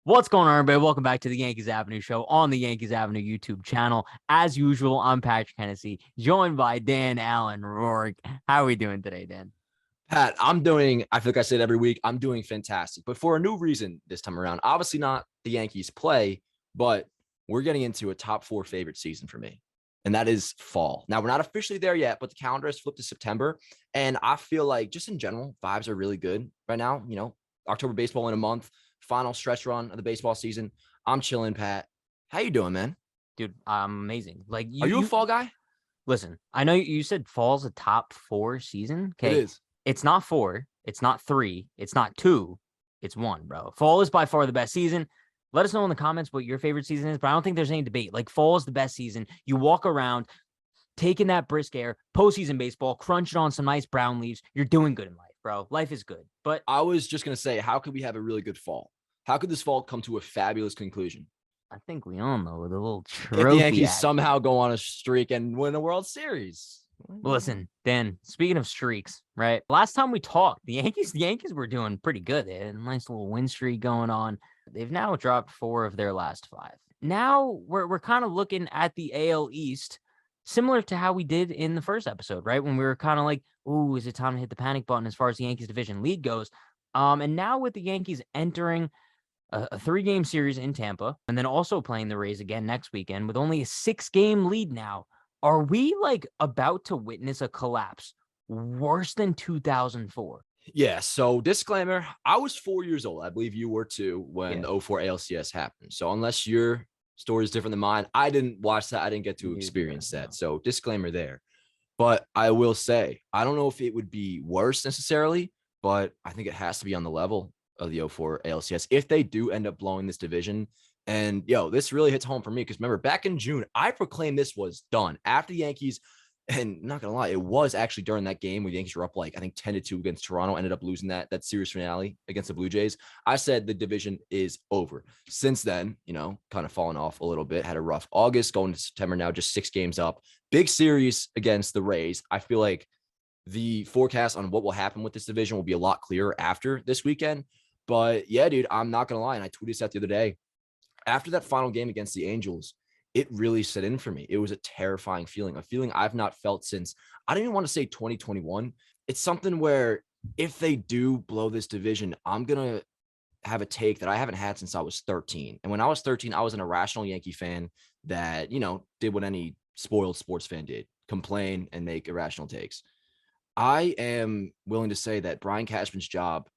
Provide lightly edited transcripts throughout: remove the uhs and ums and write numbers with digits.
What's going on, everybody? Welcome back to the Yankees Avenue Show on the Yankees Avenue YouTube channel. As usual, I'm Patrick Hennessy, joined by Dan Allen Rourke. How are we doing today, Dan? Pat, I feel like I said every week, I'm doing fantastic, but for a new reason this time around. Obviously not the Yankees play, but we're getting into a top four favorite season for me, and that is fall. Now, we're not officially there yet, but the calendar has flipped to September, and I feel like just in general, vibes are really good right now. October baseball in a month, final stretch run of the baseball season. I'm chilling, Pat. How you doing, man? Dude, I'm amazing. Like Are you a you fall guy? listen, I know you said fall's a top four season. It Okay. is. It's not four, it's not three, it's not two, it's one, bro. Fall is by far the best season. Let us know in the comments what your favorite season is, but I don't think there's any debate. Like, fall is the best season. You walk around taking that brisk air, postseason baseball, crunching on some nice brown leaves. You're doing good in life, bro. Life is good. But I was just going to say, how could we have a really good fall? How could this fall come to a fabulous conclusion? I think we all know with a little If the trophy Yankees action. somehow go on a streak and win a World Series. Listen, Dan, speaking of streaks, right? Last time we talked, the Yankees were doing pretty good. They had a nice little win streak going on. They've now dropped 4 of their last 5. Now we're kind of looking at the AL East, similar to how we did in the first episode, right? When we were kind of like, "Ooh, is it time to hit the panic button as far as the Yankees division lead goes?" And now with the Yankees entering a 3-game series in Tampa, and then also playing the Rays again next weekend with only a 6-game lead now. Are we like about to witness a collapse worse than 2004? Yeah. So disclaimer, I was 4 years old. I believe you were too when Yeah, the '04 ALCS happened. So unless your story is different than mine, I didn't watch that. I didn't get to neither. experience that. No. So disclaimer there. But I will say, I don't know if it would be worse necessarily, but I think it has to be on the level of the '04 ALCS if they do end up blowing this division. And this really hits home for me because remember, back in June, I proclaimed this was done after the Yankees. And not gonna lie, it was actually during that game where the Yankees were up like I think 10-2 against Toronto, ended up losing that series finale against the Blue Jays. I said the division is over. Since then, kind of fallen off a little bit. Had a rough August, going to September now, just 6 games up. Big series against the Rays. I feel like the forecast on what will happen with this division will be a lot clearer after this weekend. But yeah, dude, I'm not gonna lie, and I tweeted this out the other day. After that final game against the Angels, it really set in for me. It was a terrifying feeling, a feeling I've not felt since, I don't even want to say 2021. It's something where if they do blow this division, I'm going to have a take that I haven't had since I was 13. And when I was 13, I was an irrational Yankee fan that, did what any spoiled sports fan did, complain and make irrational takes. I am willing to say that Brian Cashman's job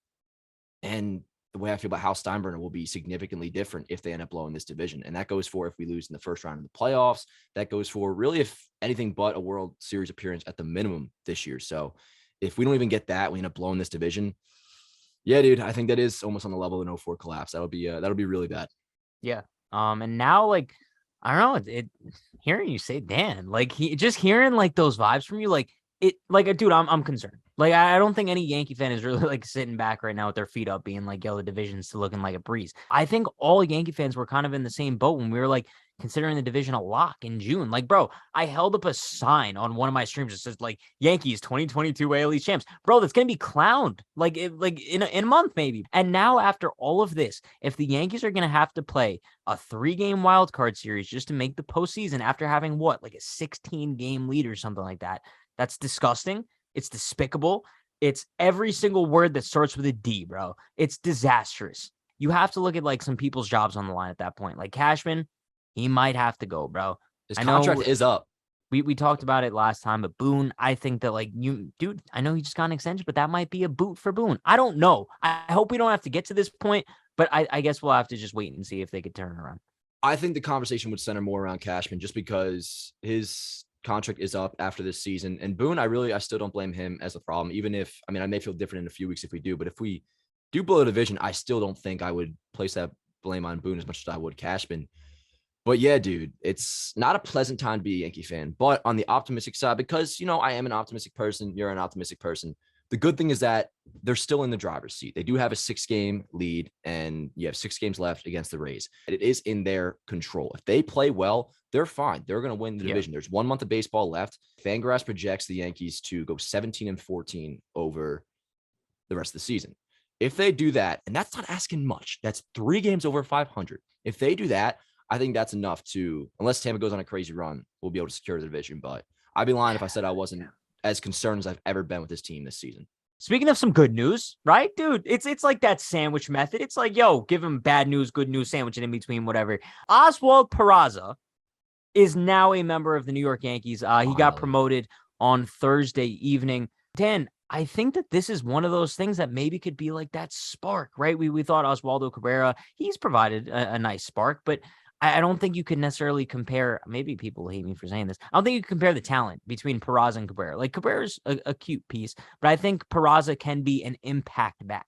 and the way I feel about Hal Steinbrenner will be significantly different if they end up blowing this division. And that goes for if we lose in the first round of the playoffs. That goes for really if anything but a World Series appearance at the minimum this year. So if we don't even get that, we end up blowing this division. Yeah, dude, I think that is almost on the level of an '04 collapse. That'll be really bad. Yeah. And now like I don't know, hearing you say Dan, like just hearing like those vibes from you, like dude, I'm concerned. Like I don't think any Yankee fan is really like sitting back right now with their feet up, being like, "Yo, the division's still looking like a breeze." I think all Yankee fans were kind of in the same boat when we were like considering the division a lock in June. Like, bro, I held up a sign on one of my streams that says like Yankees 2022 AL East champs. Bro, that's gonna be clowned like in a month maybe. And now after all of this, if the Yankees are gonna have to play a 3-game wild card series just to make the postseason after having what, like a 16-game lead or something like that. That's disgusting. It's despicable. It's every single word that starts with a D, bro. It's disastrous. You have to look at like some people's jobs on the line at that point. Like Cashman, he might have to go, bro. His I contract know is up. we talked about it last time, but Boone, I think that like dude, I know he just got an extension, but that might be a boot for Boone. I don't know. I hope we don't have to get to this point, but I guess we'll have to just wait and see if they could turn it around. I think the conversation would center more around Cashman just because his contract is up after this season. And Boone, I still don't blame him as the problem, even if, I may feel different in a few weeks if we do, but if we do blow a division, I still don't think I would place that blame on Boone as much as I would Cashman. But yeah, dude, it's not a pleasant time to be a Yankee fan, but on the optimistic side, because, I am an optimistic person, you're an optimistic person. The good thing is that they're still in the driver's seat. They do have a 6-game lead, and you have 6 games left against the Rays. It is in their control. If they play well, they're fine. They're going to win the division. There's 1 month of baseball left. Fangraphs projects the Yankees to go 17-14 over the rest of the season. If they do that, and that's not asking much, that's 3 games over 500. If they do that, I think that's enough to, unless Tampa goes on a crazy run, we'll be able to secure the division. But I'd be lying if I said I wasn't as concerned as I've ever been with this team this season. Speaking of some good news, right, dude? It's like that sandwich method. It's like, yo, give him bad news, good news, sandwich in between, whatever. Oswald Peraza is now a member of the New York Yankees. He got promoted on Thursday evening. Dan, I think that this is one of those things that maybe could be like that spark, right? We thought Oswaldo Cabrera, he's provided a nice spark, but I don't think you could necessarily compare. Maybe people hate me for saying this. I don't think you can compare the talent between Peraza and Cabrera. Like, Cabrera's a cute piece, but I think Peraza can be an impact back.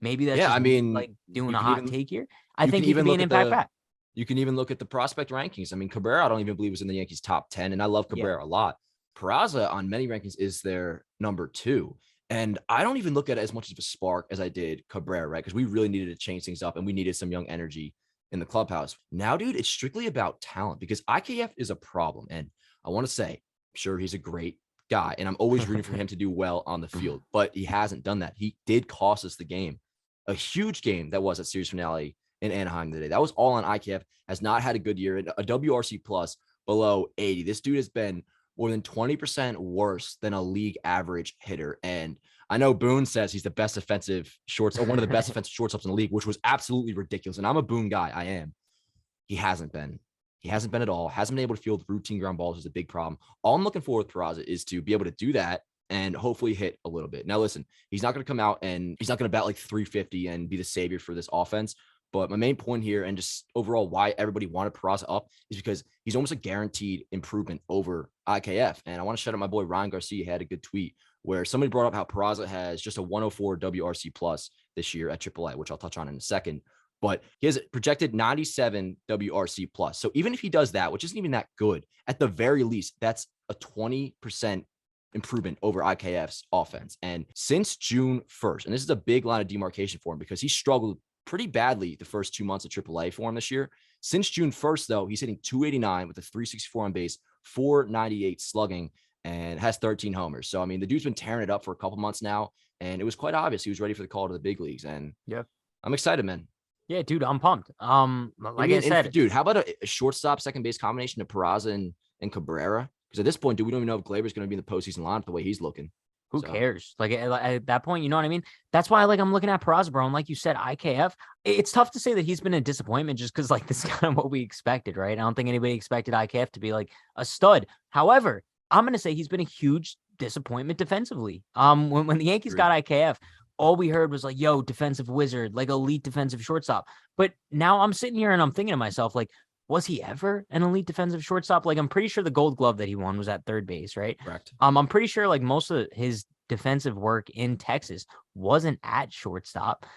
Maybe that's like doing a hot take here. I think he can be an impact back. You can even look at the prospect rankings. I mean, Cabrera, I don't even believe was in the Yankees top 10, and I love Cabrera a lot. Peraza on many rankings is their number 2. And I don't even look at it as much of a spark as I did Cabrera, right? Because we really needed to change things up and we needed some young energy in the clubhouse. Now, dude, it's strictly about talent because IKF is a problem. And I want to say, I'm sure he's a great guy, and I'm always rooting for him to do well on the field, but he hasn't done that. He did cost us the game, a huge game that was at series finale in Anaheim today. That was all on IKF, has not had a good year, a WRC plus below 80. This dude has been more than 20% worse than a league average hitter. And I know Boone says he's the best offensive shorts, or one of the best offensive shortstops in the league, which was absolutely ridiculous. And I'm a Boone guy. I am. He hasn't been. He hasn't been at all. Hasn't been able to field routine ground balls is a big problem. All I'm looking for with Peraza is to be able to do that and hopefully hit a little bit. Now, listen, he's not going to come out and he's not going to bat like 350 and be the savior for this offense. But my main point here, and just overall why everybody wanted Peraza up, is because he's almost a guaranteed improvement over IKF. And I want to shout out my boy Ryan Garcia. He had a good tweet where somebody brought up how Peraza has just a 104 WRC plus this year at AAA, which I'll touch on in a second. But he has projected 97 WRC plus. So even if he does that, which isn't even that good, at the very least, that's a 20% improvement over IKF's offense. And since June 1st, and this is a big line of demarcation for him because he struggled pretty badly the first 2 months of AAA for him this year. Since June 1st, though, he's hitting 289 with a 364 on base, 498 slugging, and has 13 homers. So, I mean, the dude's been tearing it up for a couple months now, and it was quite obvious he was ready for the call to the big leagues. And I'm excited, man. Yeah, dude, I'm pumped. Like I said, dude, how about a shortstop, second base combination of Peraza and Cabrera? Because at this point, dude, we don't even know if Gleyber's going to be in the postseason lineup the way he's looking. Who cares? Like at that point, you know what I mean? That's why I'm looking at Peraza, bro. And like you said, IKF, it's tough to say that he's been a disappointment just because like this is kind of what we expected, right? I don't think anybody expected IKF to be like a stud. However, I'm going to say he's been a huge disappointment defensively. When the Yankees got IKF, all we heard was like, yo, defensive wizard, like elite defensive shortstop. But now I'm sitting here and I'm thinking to myself, like, was he ever an elite defensive shortstop? Like, I'm pretty sure the Gold Glove that he won was at third base, right? Correct. I'm pretty sure like most of his defensive work in Texas wasn't at shortstop.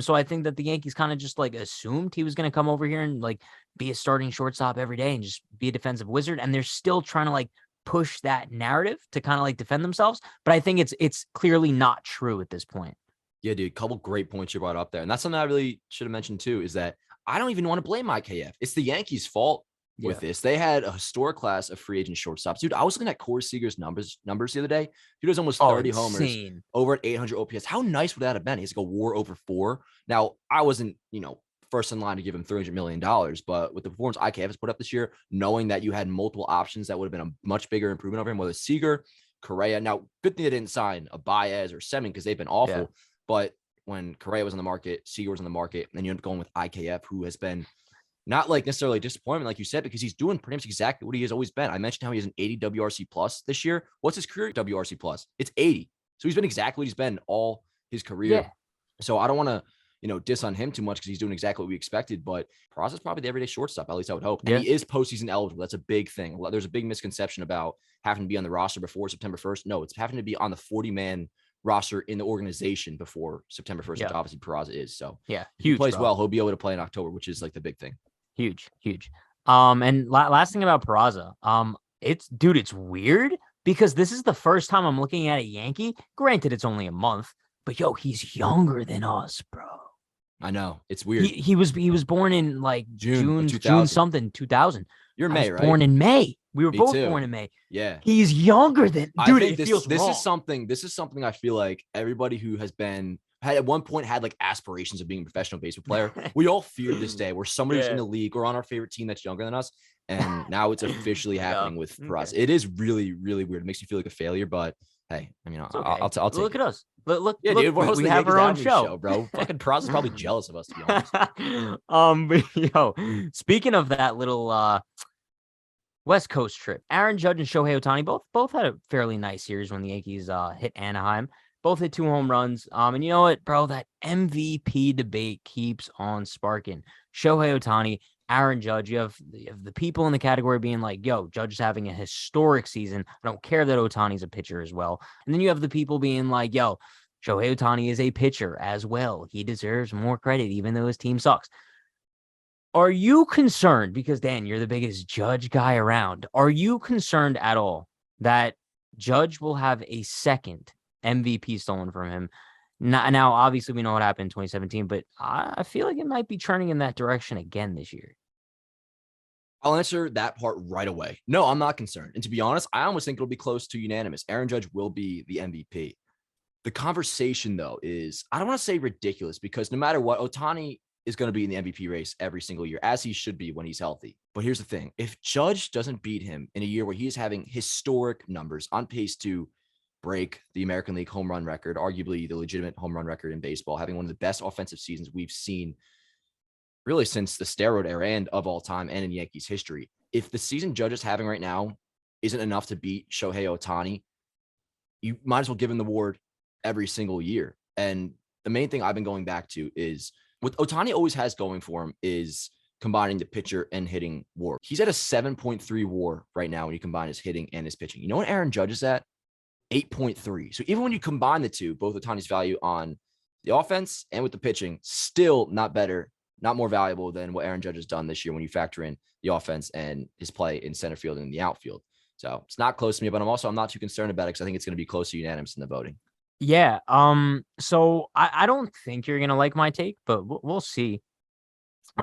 So I think that the Yankees kind of just like assumed he was going to come over here and like be a starting shortstop every day and just be a defensive wizard. And they're still trying to like push that narrative to kind of like defend themselves. But I think it's clearly not true at this point. Yeah, dude, couple great points you brought up there. And that's something I really should have mentioned too, is that I don't even want to blame IKF. It's the Yankees' fault with this. They had a historic class of free agent shortstops. Dude, I was looking at Corey Seager's numbers the other day. Dude has almost 30 homers over at 800 OPS. How nice would that have been? He's like a WAR over 4. Now, I wasn't, first in line to give him $300 million, but with the performance IKF has put up this year, knowing that you had multiple options that would have been a much bigger improvement over him, whether Seager, Correa. Now, good thing they didn't sign a Baez or Semin because they've been awful. Yeah. But when Correa was on the market, Seager was on the market, and then you end up going with IKF, who has been not like necessarily a disappointment, like you said, because he's doing pretty much exactly what he has always been. I mentioned how he has an 80 WRC plus this year. What's his career WRC plus? It's 80. So he's been exactly what he's been all his career. Yeah. So I don't want to, diss on him too much because he's doing exactly what we expected, but Peraza's probably the everyday shortstop, at least I would hope. And he is postseason eligible. That's a big thing. There's a big misconception about having to be on the roster before September 1st. No, it's having to be on the 40-man roster in the organization before September 1st, which obviously Peraza is. So huge. If he plays well, he'll be able to play in October, which is like the big thing. Huge. And last thing about Peraza, it's weird because this is the first time I'm looking at a Yankee. Granted, it's only a month, but yo, he's younger than us, bro. I know, it's weird. He was born in like June 2000. You're May, right? Born in May. We were both born in May. Yeah. He's younger than dude. It feels this wrong. is something I feel like everybody who has had at one point had like aspirations of being a professional baseball player. We all feared this day where somebody was in the league or on our favorite team that's younger than us. And now it's officially happening with Peraza. It is really, really weird. It makes you feel like a failure, but hey, I mean, I'll take look it. at us. Look, Yeah, look, dude, we're hosting we the have Yankees our own Avenue show, bro. Fucking Peraza's probably jealous of us, to be honest. But, speaking of that little West Coast trip, Aaron Judge and Shohei Ohtani both had a fairly nice series when the Yankees hit Anaheim. Both hit 2 home runs. And you know what, bro? That MVP debate keeps on sparking. Shohei Ohtani, Aaron Judge. You have the people in the category being like, yo, Judge is having a historic season. I don't care that Ohtani's a pitcher as well. And then you have the people being like, yo, Shohei Ohtani is a pitcher as well. He deserves more credit, even though his team sucks. Are you concerned, because Dan, you're the biggest Judge guy around, are you concerned at all that Judge will have a second MVP stolen from him? Now, obviously, we know what happened in 2017, but I feel like it might be turning in that direction again this year. I'll answer that part right away. No, I'm not concerned. And to be honest, I almost think it'll be close to unanimous. Aaron Judge will be the MVP. The conversation, though, is I don't want to say ridiculous because no matter what, Ohtani is going to be in the MVP race every single year, as he should be when he's healthy. But here's the thing. If Judge doesn't beat him in a year where he is having historic numbers on pace to break the American League home run record, arguably the legitimate home run record in baseball, having one of the best offensive seasons we've seen really since the steroid era and of all time and in Yankees history. If the season Judge is having right now isn't enough to beat Shohei Ohtani, you might as well give him the award every single year. And the main thing I've been going back to is what Ohtani always has going for him is combining the pitcher and hitting WAR. He's at a 7.3 WAR right now when you combine his hitting and his pitching. You know what Aaron Judge is at? 8.3. So even when you combine the two, both Ohtani's value on the offense and with the pitching, still not better, not more valuable than what Aaron Judge has done this year when you factor in the offense and his play in center field and in the outfield. So it's not close to me, but I'm not too concerned about it because I think it's going to be close to unanimous in the voting. Yeah. So I don't think you're gonna like my take, but we'll see.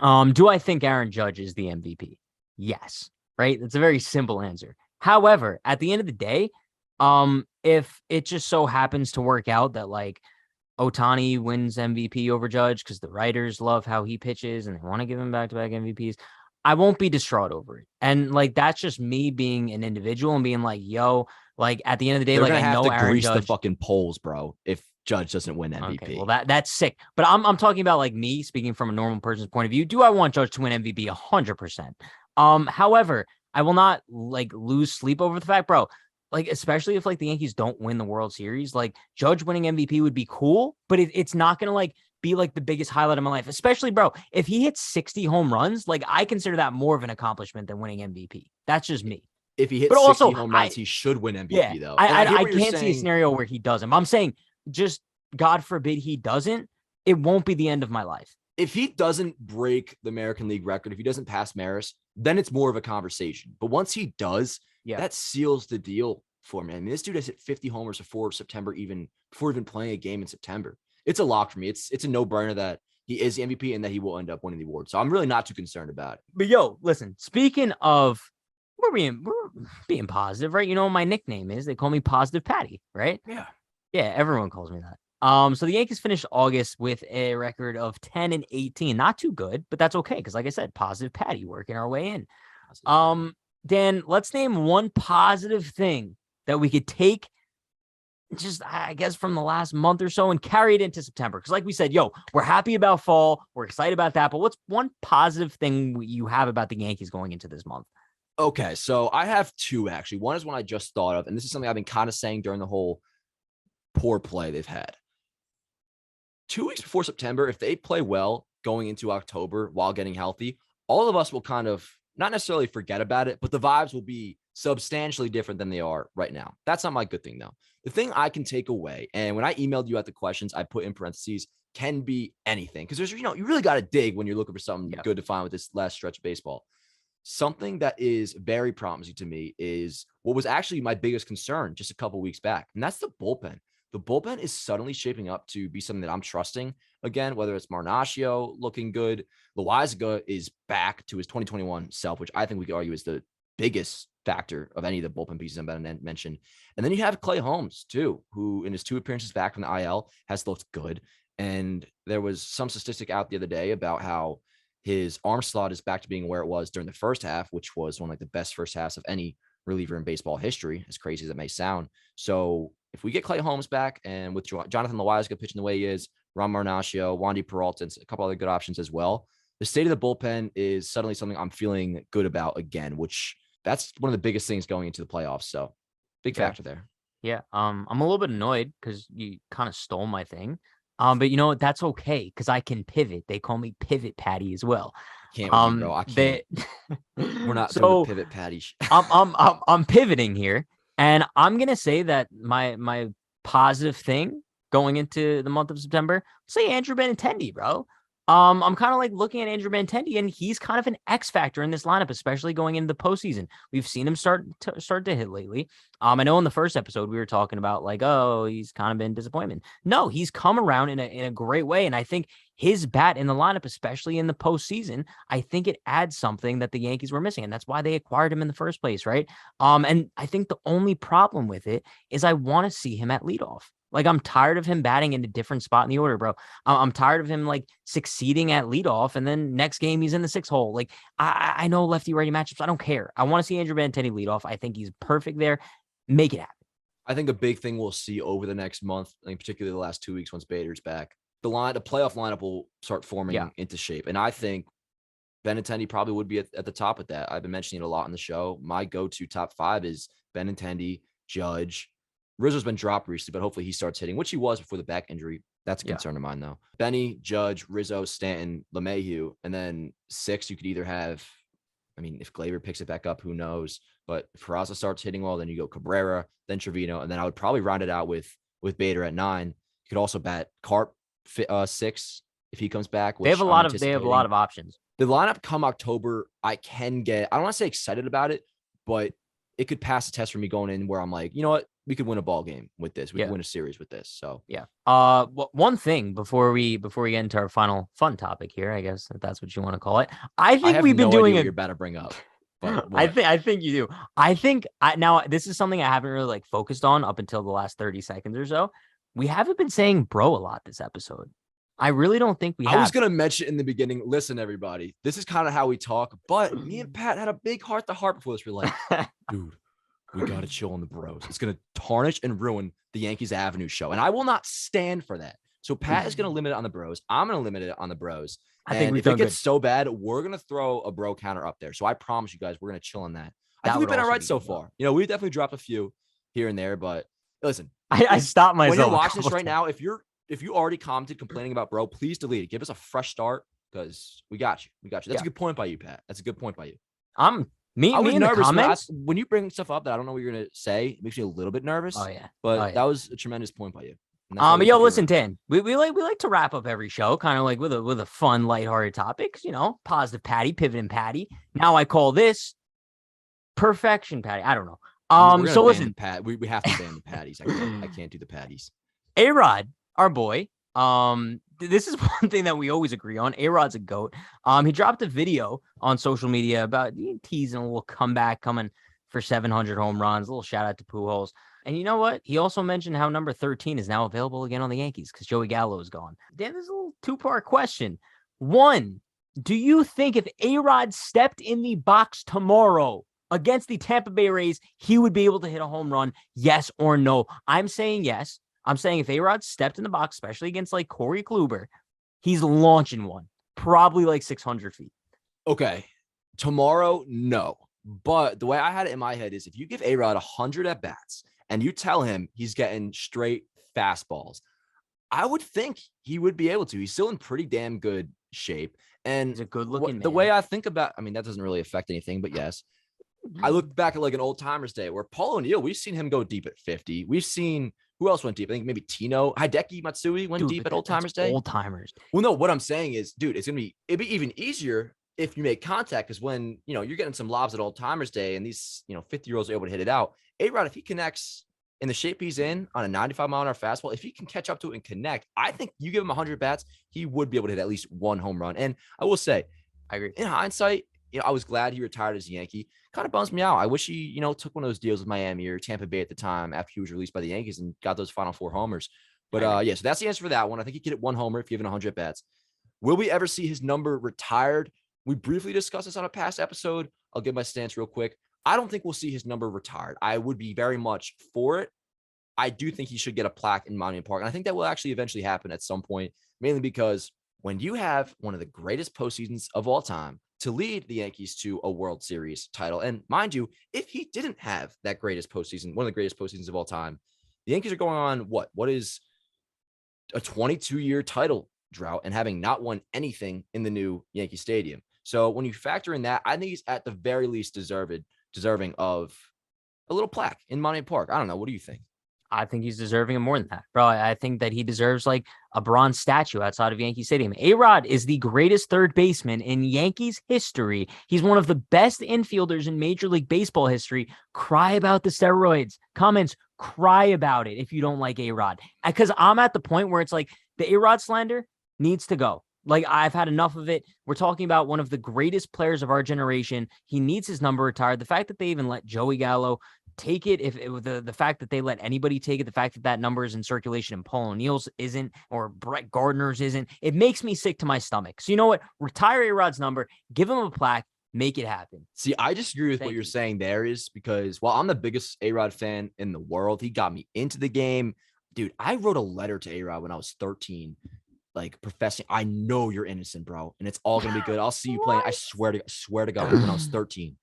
Do I think Aaron Judge is the MVP? Yes. Right. That's a very simple answer. However, at the end of the day, if it just so happens to work out that like Ohtani wins MVP over Judge because the writers love how he pitches and they want to give him back-to-back MVPs, I won't be distraught over it. And like that's just me being an individual and being like, yo, like at the end of the day, They're like gonna I have know to Aaron grease Judge. the fucking polls, bro, if Judge doesn't win MVP. Okay, well that's sick. But I'm talking about like me speaking from a normal person's point of view. Do I want Judge to win MVP? 100%. However, I will not like lose sleep over the fact, bro. Like, especially if like the Yankees don't win the World Series, like Judge winning MVP would be cool, but it's not gonna like be like the biggest highlight of my life. Especially, bro, if he hits 60 home runs, like I consider that more of an accomplishment than winning MVP. That's just me. If he hits But 60 also, home runs, he should win MVP, though. I can't see a scenario where he doesn't. I'm saying, just God forbid he doesn't, it won't be the end of my life. If he doesn't break the American League record, if he doesn't pass Maris, then it's more of a conversation. But once he does, that seals the deal for me. I mean, this dude has hit 50 homers before September, before even playing a game in September. It's a lock for me. It's a no-brainer that he is the MVP and that he will end up winning the award. So I'm really not too concerned about it. But yo, listen, speaking of we're being positive, right? You know what my nickname is? They call me Positive Patty, right? Yeah. Yeah, everyone calls me that. So the Yankees finished August with a record of 10-18. Not too good, but that's okay because, like I said, Positive Patty working our way in. Dan, let's name one positive thing that we could take just, I guess, from the last month or so and carry it into September. Because like we said, yo, we're happy about fall. We're excited about that. But what's one positive thing you have about the Yankees going into this month? Okay, so I have two, actually. One is one I just thought of, and this is something I've been kind of saying during the whole poor play they've had. 2 weeks before September, if they play well going into October while getting healthy, all of us will kind of not necessarily forget about it, but the vibes will be substantially different than they are right now. That's not my good thing, though. The thing I can take away, and when I emailed you at the questions, I put in parentheses, can be anything. Because there's, you really got to dig when you're looking for something good to find with this last stretch of baseball. Something that is very promising to me is what was actually my biggest concern just a couple weeks back, and that's the bullpen. The bullpen is suddenly shaping up to be something that I'm trusting again, whether it's Marnacchio looking good. Loaizaga is back to his 2021 self, which I think we could argue is the biggest factor of any of the bullpen pieces I'm about to mention. And then you have Clay Holmes, too, who in his 2 appearances back from the IL has looked good. And there was some statistic out the other day about how his arm slot is back to being where it was during the first half, which was one of like the best first halves of any reliever in baseball history, as crazy as it may sound. So if we get Clay Holmes back, and with Jonathan Loáisiga pitching the way he is, Ron Marnacchio, Wandy Peralta, and a couple other good options as well, the state of the bullpen is suddenly something I'm feeling good about again, which that's one of the biggest things going into the playoffs. So big factor there. Yeah. I'm a little bit annoyed because you kind of stole my thing. But you know what? That's okay because I can pivot. They call me Pivot Patty as well. Can't with you, bro. I can't. We're not doing the Pivot Patty. I'm pivoting here, and I'm gonna say that my positive thing going into the month of September, say Andrew Benintendi, bro. I'm kind of like looking at Andrew Benintendi, and he's kind of an X factor in this lineup, especially going into the postseason. We've seen him start to hit lately. I know in the first episode we were talking about like, oh, he's kind of been disappointment. No, he's come around in a great way, and I think his bat in the lineup, especially in the postseason, I think it adds something that the Yankees were missing, and that's why they acquired him in the first place, right? And I think the only problem with it is I want to see him at leadoff. Like, I'm tired of him batting in a different spot in the order, bro. I'm tired of him like succeeding at leadoff, and then next game he's in the 6 hole. Like, I know lefty-righty matchups. I don't care. I want to see Andrew Benintendi leadoff. I think he's perfect there. Make it happen. I think a big thing we'll see over the next month, I mean, particularly the last 2 weeks once Bader's back, the playoff lineup will start forming into shape. And I think Benintendi probably would be at the top of that. I've been mentioning it a lot on the show. My go-to top 5 is Benintendi, Judge. Rizzo's been dropped recently, but hopefully he starts hitting, which he was before the back injury. That's a concern of mine, though. Benny, Judge, Rizzo, Stanton, LeMahieu, and then 6, you could either have, I mean, if Gleyber picks it back up, who knows? But if Peraza starts hitting well, then you go Cabrera, then Trevino, and then I would probably round it out with Bader at 9. You could also bat Carp 6 if he comes back. They have a lot of options. The lineup come October, I don't want to say excited about it, but it could pass the test for me going in where I'm like, you know what? We could win a ball game with this. We could win a series with this. So yeah. One thing before we get into our final fun topic here, I guess if that's what you want to call it. I think we've been doing what you're about to bring up. But I think you do. I think now this is something I haven't really like focused on up until the last 30 seconds or so. We haven't been saying bro a lot this episode. I really don't think we have. I was going to mention in the beginning, listen, everybody, this is kind of how we talk, but me and Pat had a big heart to heart before this. We're like, dude, we got to chill on the bros. It's going to tarnish and ruin the Yankees Avenue show. And I will not stand for that. So Pat is going to limit it on the bros. I'm going to limit it on the bros. I think if it gets so bad, we're going to throw a bro counter up there. So I promise you guys, we're going to chill on that. I think we've been all right so far. You know, we've definitely dropped a few here and there, but listen, I stopped myself. When you're watching this right now, if you already commented complaining about bro, please delete it. Give us a fresh start because we got you. That's a good point by you, Pat. That's a good point by you. I was nervous when you bring stuff up that I don't know what you're gonna say. It makes me a little bit nervous. Oh yeah, but that was a tremendous point by you. But yo, listen, Dan. We like to wrap up every show, kind of like with a fun, lighthearted topic. You know, positive Patty, pivoting Patty. Now I call this perfection Patty. I don't know. So listen, Pat, we have to ban the patties. I can't do the patties. A-Rod, our boy. This is one thing that we always agree on. A-Rod's a GOAT. He dropped a video on social media about teasing a little comeback coming for 700 home runs. A little shout out to Pujols. And you know what? He also mentioned how number 13 is now available again on the Yankees because Joey Gallo is gone. Dan, there's a little 2-part question. 1, do you think if A-Rod stepped in the box tomorrow against the Tampa Bay Rays, he would be able to hit a home run? Yes or no? I'm saying yes. I'm saying if A-Rod stepped in the box, especially against like Corey Kluber, he's launching one, probably like 600 feet. Okay. Tomorrow, no. But the way I had it in my head is if you give A-Rod 100 at-bats and you tell him he's getting straight fastballs, I would think he would be able to. He's still in pretty damn good shape. And he's a good-looking man. The way I think about, I mean, that doesn't really affect anything, but yes. I look back at like an old timers day where Paul O'Neill, we've seen him go deep at 50. We've seen who else went deep? I think maybe Tino, Hideki Matsui went deep at old timers day. Old timers. Well, no, what I'm saying is, dude, it'd be even easier if you make contact because when you're getting some lobs at old timers day and these 50-year-olds are able to hit it out. A-Rod, if he connects in the shape he's in on a 95-mile-an-hour fastball, if he can catch up to it and connect, I think you give him 100 bats, he would be able to hit at least one home run. And I will say, I agree. In hindsight, I was glad he retired as a Yankee. Kind of bums me out. I wish he, took one of those deals with Miami or Tampa Bay at the time after he was released by the Yankees and got those final 4 homers. But yeah, so that's the answer for that one. I think he could hit 1 homer if given 100 bats. Will we ever see his number retired? We briefly discussed this on a past episode. I'll give my stance real quick. I don't think we'll see his number retired. I would be very much for it. I do think he should get a plaque in Monument Park. And I think that will actually eventually happen at some point, mainly because when you have one of the greatest postseasons of all time to lead the Yankees to a World Series title, and mind you, if he didn't have that greatest postseason, one of the greatest postseasons of all time, the Yankees are going on what is a 22-year title drought and having not won anything in the new Yankee Stadium. So when you factor in that, I think he's at the very least deserving of a little plaque in Monument Park. I don't know. What do you think? I think he's deserving of more than that, bro. I think that he deserves like a bronze statue outside of Yankee Stadium. A-Rod is the greatest third baseman in Yankees history. He's one of the best infielders in Major League Baseball history. Cry about the steroids. Comments, cry about it if you don't like A-Rod. Because I'm at the point where it's like the A-Rod slander needs to go. Like, I've had enough of it. We're talking about one of the greatest players of our generation. He needs his number retired. The fact that they even let Joey Gallo take it, if it, the fact that they let anybody take it, the fact that that number is in circulation and Paul O'Neill's isn't, or Brett Gardner's isn't, it makes me sick to my stomach. So you know what? Retire A-Rod's number, give him a plaque, make it happen. See, I disagree with what you're saying there, is because while I'm the biggest A-Rod fan in the world, he got me into the game. Dude, I wrote a letter to A-Rod when I was 13, like professing, I know you're innocent, bro, and it's all gonna be good. I'll see you playing. I swear to God, when I was 13.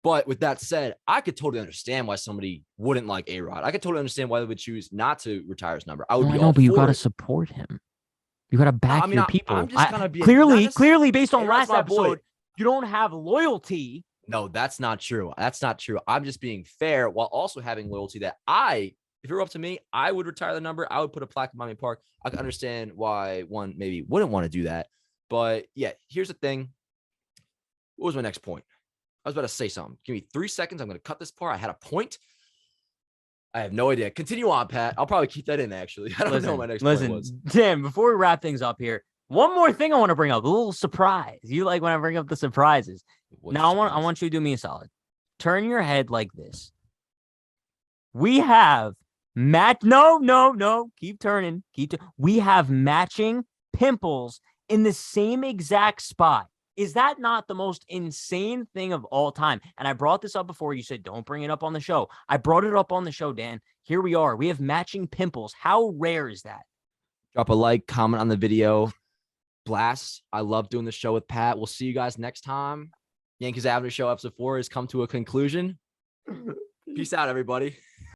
But with that said, I could totally understand why somebody wouldn't like A-Rod. I could totally understand why they would choose not to retire his number. I would be all but you for got to it. support him. You got to back your people. I'm just gonna be clearly based on A-Rod's last episode, you don't have loyalty. No, that's not true. That's not true. I'm just being fair while also having loyalty that if it were up to me, I would retire the number. I would put a plaque in Miami Park. I can understand why one maybe wouldn't want to do that. But yeah, here's the thing. What was my next point? I was about to say something. Give me 3 seconds. I'm going to cut this part. I had a point. I have no idea. Continue on, Pat. I'll probably keep that in, actually. I don't know what my next point was. Tim, before we wrap things up here, one more thing I want to bring up. A little surprise. You like when I bring up the surprises. Now, I want you to do me a solid. Turn your head like this. We have no. Keep turning. We have matching pimples in the same exact spot. Is that not the most insane thing of all time? And I brought this up before. You said, don't bring it up on the show. I brought it up on the show, Dan. Here we are. We have matching pimples. How rare is that? Drop a like, comment on the video. Blast. I love doing the show with Pat. We'll see you guys next time. Yankees Avenue Show episode 4 has come to a conclusion. Peace out, everybody.